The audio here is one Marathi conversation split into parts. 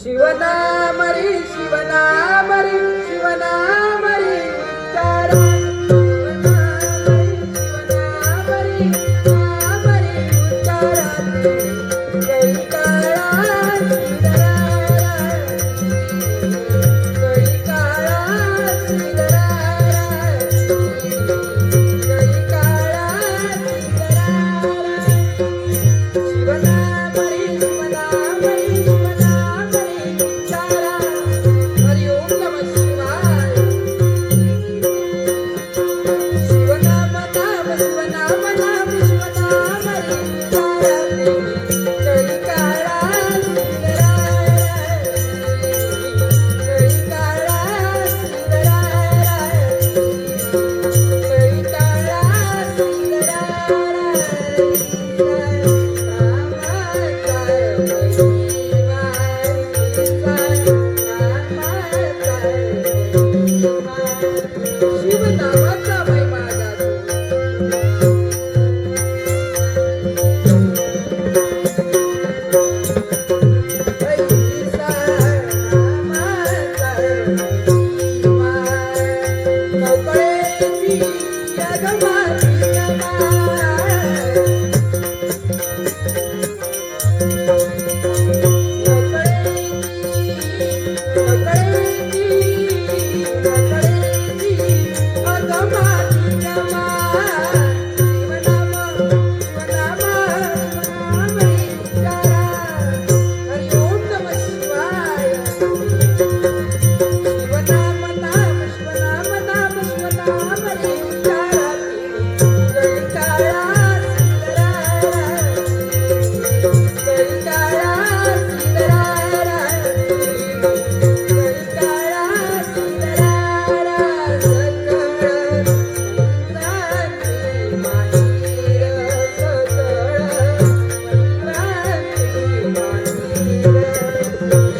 शिवनाम रे शिवनाम रे शिवनाम रे उच्चारा शिवनाम रे शिवनाम रे उच्चारा जय काळा श्रीधरा जय काळा श्रीधरा जय काळा श्रीधरा शिवनाम रे शिवनाम रे शिवनाम रे उच्चारा हरि ओम नमः शिवाय शिवनाम नाम शिवनाम नाम शिवनाम रे उच्चारा जय काळा श्रीधरा जय काळा श्रीधरा जय काळा शिवनामाचा महिमा गातो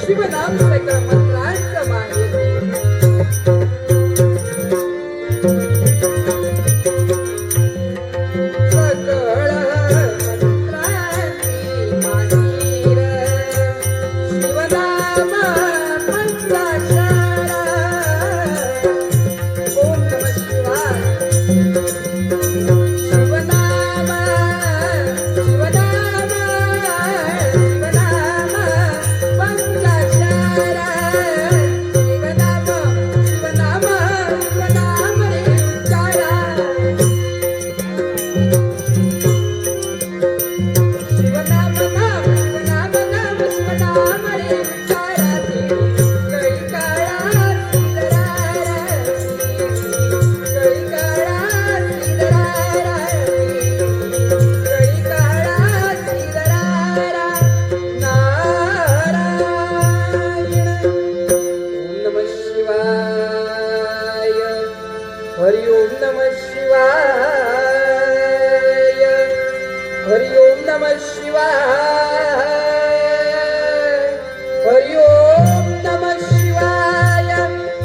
शिवनाम सकळ मंत्रांचं माहेर सकळ मंत्रांची माहेर शिवनाम पंचाक्षर ओम नमः शिवाय शिवनाम शिवनाम शिवनाम पंचाक्षर शिवनाम शिवनाम शिवनाम रे उच्चारा शिवनाम नाम शिवनाम नाम शिवनाम रे उच्चारा जय काळा श्रीधरा जय काळा श्रीधरा जय काळा श्रीधरा नारायण ओम नमः शिवाय हरि ओम नमः शिवाय हरि ओम नमः शिवाय हरि ओम